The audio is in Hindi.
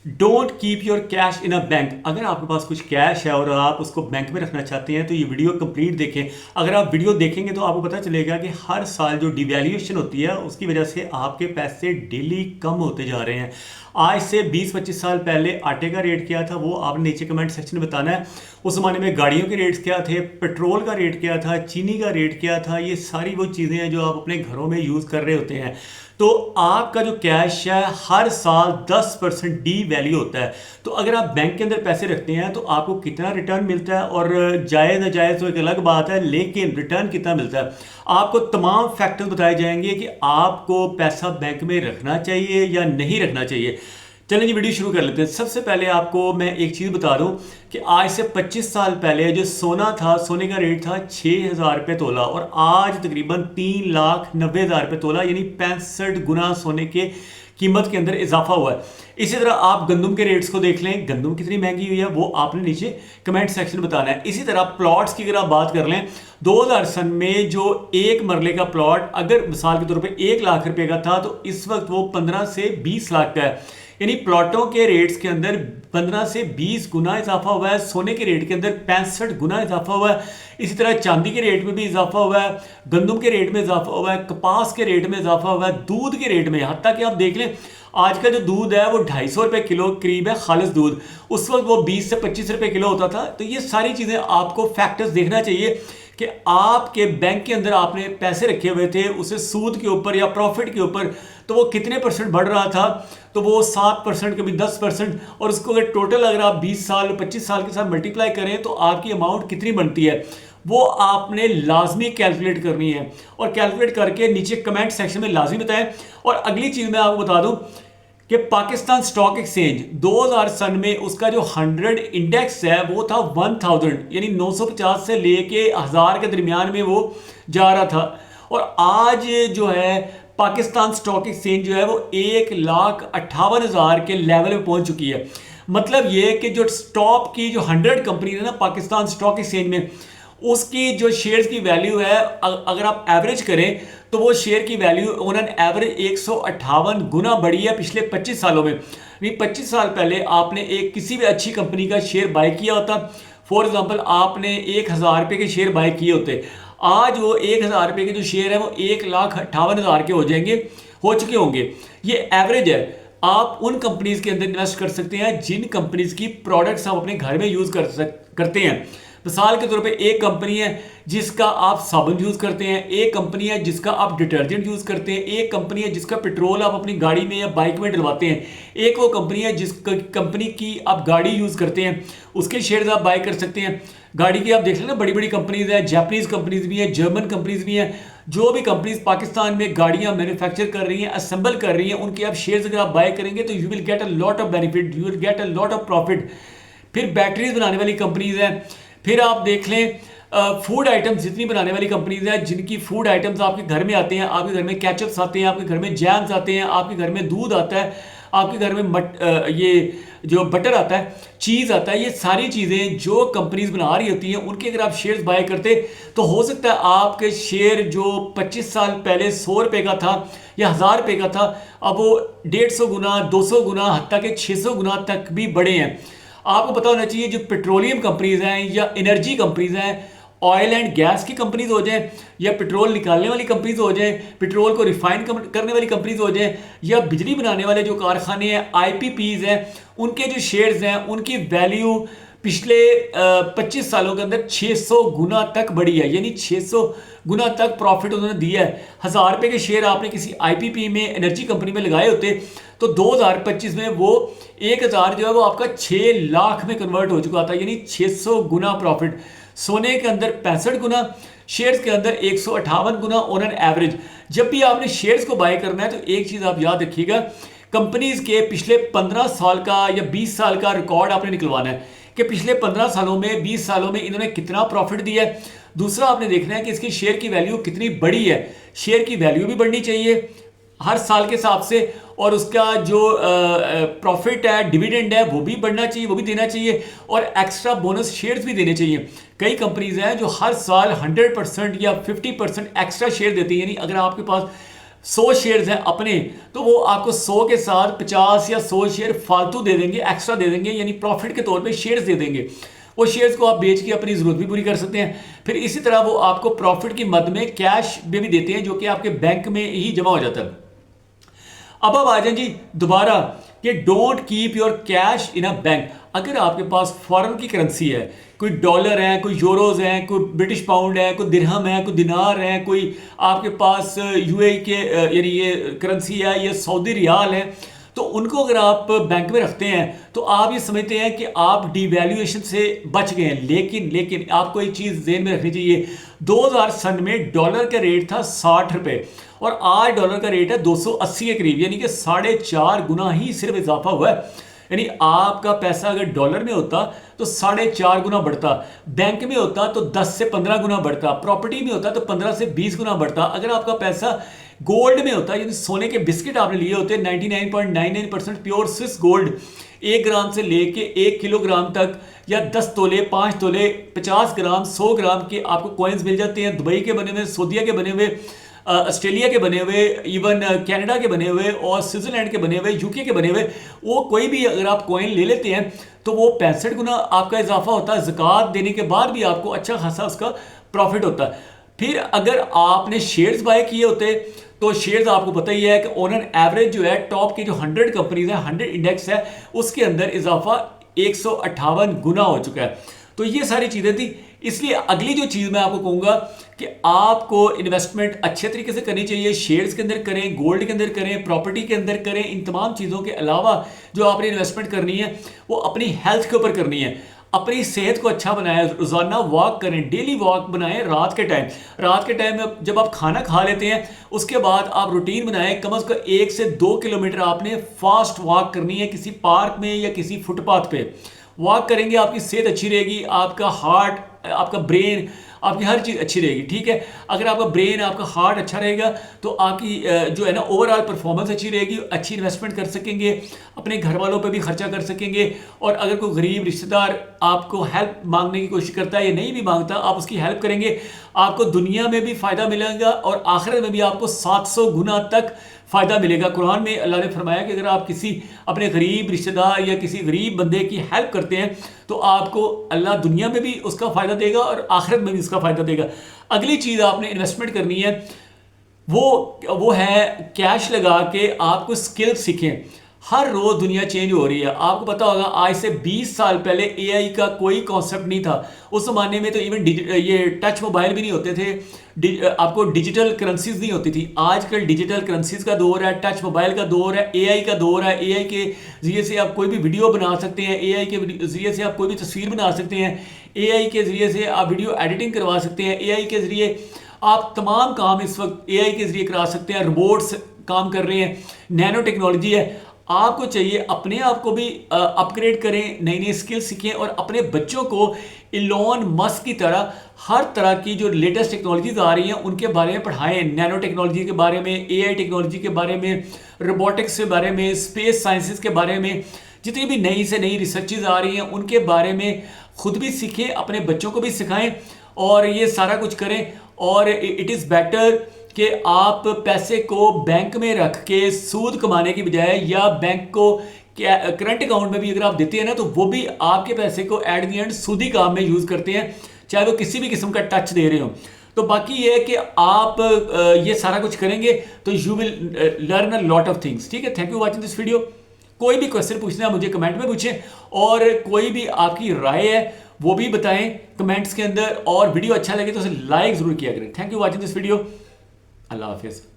Don't keep your cash in a bank. अगर आपके पास कुछ कैश है और आप उसको बैंक में रखना चाहते हैं तो ये वीडियो कंप्लीट देखें। अगर आप वीडियो देखेंगे तो आपको पता चलेगा कि हर साल जो डिवैल्यूएशन होती है उसकी वजह से आपके पैसे डेली कम होते जा रहे हैं। आज से 20-25 साल पहले आटे का रेट क्या था वो आपने नीचे कमेंट सेक्शन में बताना है। उस ज़माने में गाड़ियों के रेट्स क्या थे, पेट्रोल का रेट क्या था, चीनी का रेट क्या था, ये सारी वो चीज़ें हैं जो आप अपने घरों में यूज़ कर रहे होते हैं। तो आपका जो कैश है हर साल 10% डी वैल्यू होता है। तो अगर आप बैंक के अंदर पैसे रखते हैं तो आपको कितना रिटर्न मिलता है, और जायज़ ना जायज़ तो एक अलग बात है, लेकिन रिटर्न कितना मिलता है आपको तमाम फैक्टर्स बताए जाएंगे कि आपको पैसा बैंक में रखना चाहिए या नहीं रखना चाहिए। चलें जी, वीडियो शुरू कर लेते हैं। सबसे पहले आपको मैं एक चीज़ बता दूं कि आज से 25 साल पहले जो सोना था, सोने का रेट था 6,000 रुपये तोला, और आज तकरीबन 3,90,000 रुपये तोला, यानी 65 गुना सोने के कीमत के अंदर इजाफा हुआ है। इसी तरह आप गंदम के रेट्स को देख लें, गंदम कितनी महंगी हुई है वो आपने नीचे कमेंट सेक्शन में बताना है। इसी तरह प्लॉट्स की अगर आप बात कर लें, 2000 सन में जो एक मरले का प्लॉट अगर मिसाल के तौर पे 1 लाख रुपए का था तो इस वक्त वो 15 से 20 लाख का है। यानी प्लॉटों के रेट्स के अंदर 15 से 20 गुना इजाफा हुआ है। सोने के रेट के अंदर 65 गुना इजाफा हुआ है। इसी तरह चांदी के रेट में भी इजाफा हुआ है, गंदम के रेट में इजाफा हुआ है, कपास के रेट में इजाफा हुआ है, दूध के रेट में, हत्ता कि आप देख लें आज का जो दूध है वो 250 रुपये किलो करीब है खालिस दूध, उस वक्त वो 20 से 25 रुपये किलो होता था। तो ये सारी चीज़ें आपको फैक्टर्स देखना चाहिए कि आपके बैंक के अंदर आपने पैसे रखे हुए थे, उसे सूद के ऊपर या प्रॉफिट के ऊपर तो वो कितने परसेंट बढ़ रहा था, तो वो 7%, कभी 10%, और उसको अगर टोटल अगर आप 20 साल 25 साल के साथ मल्टीप्लाई करें तो आपकी अमाउंट कितनी बनती है वो आपने लाजमी कैलकुलेट करनी है, और कैलकुलेट करके नीचे कमेंट सेक्शन में लाजमी बताएं। और अगली चीज़ मैं आपको बता दूं कि पाकिस्तान स्टॉक एक्सचेंज 2000 सन में उसका जो 100 इंडेक्स है वो था 1000, यानी 950 से लेके 1000 के दरमियान में वो जा रहा था, और आज जो है पाकिस्तान स्टॉक एक्सचेंज जो है वो 1,58,000 के लेवल पे पहुंच चुकी है। मतलब ये कि जो टॉप की जो 100 कंपनी है ना पाकिस्तान स्टॉक एक्सचेंज में, उसकी जो शेयर्स की वैल्यू है अगर आप एवरेज करें तो वो शेयर की वैल्यू ऑन एन एवरेज 158 गुना बढ़ी है पिछले 25 सालों में। 25 साल पहले आपने एक किसी भी अच्छी कंपनी का शेयर बाय किया होता, फॉर एग्जांपल आपने 1,000 रुपये के शेयर बाय किए होते, आज वो 1,000 रुपये के जो शेयर है वो 1,58,000 के हो जाएंगे, हो चुके होंगे। ये एवरेज है। आप उन कंपनीज के अंदर इन्वेस्ट कर सकते हैं जिन कंपनीज की प्रोडक्ट्स आप अपने घर में यूज करते हैं। मिसाल के तौर पे एक कंपनी है जिसका आप साबुन यूज करते हैं, एक कंपनी है जिसका आप डिटर्जेंट यूज करते हैं, एक कंपनी है जिसका पेट्रोल आप अपनी गाड़ी में या बाइक में डलवाते हैं, एक वो कंपनी है जिस कंपनी की आप गाड़ी यूज करते हैं उसके शेयर्स आप बाय कर सकते हैं। गाड़ी की आप देख लेना बड़ी बड़ी कंपनीज है, जापानीज कंपनीज भी हैं, जर्मन कंपनीज भी हैं, जो भी कंपनीज पाकिस्तान में गाड़ियां मैन्युफैक्चर कर रही हैं, असेंबल कर रही हैं, उनके आप शेयर्स अगर आप बाय करेंगे तो you will get a lot of benefit, you will get a lot of profit. फिर बैटरीज बनाने वाली कंपनीज हैं, फिर आप देख लें फूड आइटम्स जितनी बनाने वाली कंपनीज हैं जिनकी फूड आइटम्स आपके घर में आते हैं, आपके घर में केचप्स आते हैं, आपके घर में जैम्स आते हैं, आपके घर में दूध आता है, आपके घर में ये जो बटर आता है, चीज़ आता है, ये सारी चीज़ें जो कंपनीज बना रही होती हैं उनके अगर आप शेयर्स बाय करते तो हो सकता है आपके शेयर जो 25 साल पहले 100 रुपये का था या 1000 रुपये का था, अब वो 150 गुना 200 गुना हत्ता के 600 गुना तक भी बढ़े हैं। आपको पता होना चाहिए जो पेट्रोलियम कंपनीज हैं या एनर्जी कंपनीज हैं, ऑयल एंड गैस की कंपनीज हो जाएं या पेट्रोल निकालने वाली कंपनीज हो जाएं, पेट्रोल को रिफाइन करने वाली कंपनीज हो जाएं, या बिजली बनाने वाले जो कारखाने हैं आईपीपीज हैं, उनके जो शेयर्स हैं उनकी वैल्यू पिछले 25 सालों के अंदर 600 गुना तक बढ़ी है, यानी 600 गुना तक प्रॉफिट उन्होंने दिया है। 1000 रुपये के शेयर आपने किसी आईपीपी में एनर्जी कंपनी में लगाए होते तो 2025 में वो 1000 जो है वो आपका 6 लाख में कन्वर्ट हो चुका था, यानी 600 गुना प्रॉफिट। सोने के अंदर 65 गुना, शेयर्स के अंदर 158 गुना ऑन एन एवरेज। जब भी आपने शेयर्स को बाय करना है तो एक चीज़ आप याद रखिएगा, कंपनीज के पिछले 15 साल का या 20 साल का रिकॉर्ड आपने निकलवाना है कि पिछले 15 सालों में 20 सालों में इन्होंने कितना प्रॉफिट दिया है। दूसरा आपने देखना है कि इसकी शेयर की वैल्यू कितनी बढ़ी है, शेयर की वैल्यू भी बढ़नी चाहिए हर साल के हिसाब से, और उसका जो प्रॉफिट है डिविडेंड है वो भी बढ़ना चाहिए, वो भी देना चाहिए, और एक्स्ट्रा बोनस शेयर्स भी देने चाहिए। कई कंपनीज हैं जो हर साल 100% या 50% एक्स्ट्रा शेयर देती हैं, यानी अगर आपके पास 100 शेयर्स हैं अपने, तो वो आपको 100 के साथ 50 या 100 शेयर फालतू दे देंगे, एक्स्ट्रा दे देंगे, यानी प्रॉफिट के तौर पे शेयर्स दे देंगे। वो शेयर्स को आप बेच के अपनी ज़रूरत भी पूरी कर सकते हैं। फिर इसी तरह वो आपको प्रॉफिट की मद में कैश भी देते हैं, जो कि आपके बैंक में ही जमा हो जाता है। अब आ जाए जी दोबारा कि don't keep your cash in a bank. अगर आपके पास फॉरेन की करेंसी है, कोई डॉलर है, कोई यूरोज हैं, कोई ब्रिटिश पाउंड है, कोई दिरहम है, कोई दिनार है, कोई आपके पास यूएई के यानी ये करेंसी है, ये सऊदी रियाल है, तो उनको अगर आप बैंक में रखते हैं तो आप ये समझते हैं कि आप डिवैल्यूएशन से बच गए हैं। लेकिन आपको एक चीज़ ज़हन में रखनी चाहिए, 2000 में डॉलर का रेट था 60 रुपये और आज डॉलर का रेट है 280 के करीब, यानी कि 4.5 गुना ही सिर्फ इजाफा हुआ है। यानी आपका पैसा अगर डॉलर में होता तो 4.5 गुना बढ़ता, बैंक में होता तो 10 से 15 गुना बढ़ता, प्रॉपर्टी में होता तो 15 से 20 गुना बढ़ता। अगर आपका पैसा गोल्ड में होता, यानी सोने के बिस्किट आपने लिए होते 99.99% प्योर स्विस गोल्ड, 1 ग्राम से लेके 1 किलोग्राम तक, या 10 तोले, 5 तोले, 50 ग्राम, 100 ग्राम के आपको कॉइन्स मिल जाते हैं। दुबई के बने हुए, सऊदीया के बने हुए, ऑस्ट्रेलिया के बने हुए, इवन कनाडा के बने हुए और स्विट्जरलैंड के बने हुए, यूके के बने हुए, वो कोई भी अगर आप कॉइन ले लेते हैं तो वो 65 गुना आपका इजाफा होता है। ज़कात देने के बाद भी आपको अच्छा खासा उसका प्रॉफिट होता है। फिर अगर आपने शेयर्स बाय किए होते तो शेयर्स आपको पता ही है कि ऑन एन एवरेज जो है टॉप की जो 100 कंपनीज है, 100 इंडेक्स है, उसके अंदर इजाफा 158 गुना हो चुका है। तो ये सारी चीज़ें थी। इसलिए अगली जो चीज़ मैं आपको कहूँगा कि आपको इन्वेस्टमेंट अच्छे तरीके से करनी चाहिए। शेयर्स के अंदर करें, गोल्ड के अंदर करें, प्रॉपर्टी के अंदर करें। इन तमाम चीज़ों के अलावा जो आपने इन्वेस्टमेंट करनी है वो अपनी हेल्थ के ऊपर करनी है। अपनी सेहत को अच्छा बनाएं, रोज़ाना वॉक करें, डेली वॉक बनाएं। रात के टाइम में जब आप खाना खा लेते हैं उसके बाद आप रूटीन बनाएं, कम से कम 1 से 2 किलोमीटर आपने फास्ट वॉक करनी है, किसी पार्क में या किसी फुटपाथ पे वॉक करेंगे। आपकी सेहत अच्छी रहेगी, आपका हार्ट, आपका ब्रेन, आपकी हर चीज़ अच्छी रहेगी। ठीक है, अगर आपका ब्रेन, आपका हार्ट अच्छा रहेगा तो आपकी जो है ना ओवरऑल परफॉर्मेंस अच्छी रहेगी, अच्छी इन्वेस्टमेंट कर सकेंगे, अपने घर वालों पे भी खर्चा कर सकेंगे। और अगर कोई गरीब रिश्तेदार आपको हेल्प मांगने की कोशिश करता है या नहीं भी मांगता, आप उसकी हेल्प करेंगे, आपको दुनिया में भी फ़ायदा मिलेगा और आखिरत में भी आपको 700 गुना तक फ़ायदा मिलेगा। कुरान में अल्लाह ने फरमाया कि अगर आप किसी अपने गरीब रिश्तेदार या किसी गरीब बंदे की हेल्प करते हैं तो आपको अल्लाह दुनिया में भी उसका फ़ायदा देगा और आखिरत में भी उसका फ़ायदा देगा। अगली चीज़ आपने इन्वेस्टमेंट करनी है वो है कैश लगा के आपको स्किल सीखें। हर रोज़ दुनिया चेंज हो रही है। आपको पता होगा आज से 20 साल पहले एआई का कोई कॉन्सेप्ट नहीं था। उस ज़माने में तो इवन ये टच मोबाइल भी नहीं होते थे, आपको डिजिटल करेंसीज नहीं होती थी। आजकल डिजिटल करेंसीज का दौर है, टच मोबाइल का दौर है, एआई का दौर है। एआई के ज़रिए से आप कोई भी वीडियो बना सकते हैं, एआई के ज़रिए से आप कोई भी तस्वीर बना सकते हैं, एआई के ज़रिए से आप वीडियो एडिटिंग करवा सकते हैं, एआई के ज़रिए आप तमाम काम इस वक्त एआई के ज़रिए करा सकते हैं। रोबोट्स काम कर रहे हैं, नैनो टेक्नोलॉजी है। आपको चाहिए अपने आप को भी अपग्रेड करें, नई नई स्किल सीखें और अपने बच्चों को इलॉन मस्क की तरह हर तरह की जो लेटेस्ट टेक्नोलॉजीज आ रही हैं उनके बारे में पढ़ाएं। नैनो टेक्नोलॉजी के बारे में, एआई टेक्नोलॉजी के बारे में, रोबोटिक्स के बारे में, स्पेस साइंसेस के बारे में, जितनी भी नई से नई रिसर्चेज आ रही हैं उनके बारे में खुद भी सीखें, अपने बच्चों को भी सिखाएं और ये सारा कुछ करें। और इट इज़ बेटर कि आप पैसे को बैंक में रख के सूद कमाने की बजाय या बैंक को करंट अकाउंट में भी अगर आप देते हैं ना तो वो भी आपके पैसे को एट द एंड सूदी काम में यूज़ करते हैं, चाहे वो किसी भी किस्म का टच दे रहे हो। तो बाकी ये है कि आप ये सारा कुछ करेंगे तो you will learn a lot of things. ठीक है, thank you watching this video. कोई भी क्वेश्चन पूछना है मुझे कमेंट में पूछें और कोई भी आपकी राय है वो भी बताएं कमेंट्स के अंदर। और वीडियो अच्छा लगे तो उसे लाइक ज़रूर किया करें। Thank you watching this video. अल्लाह हाफिज़।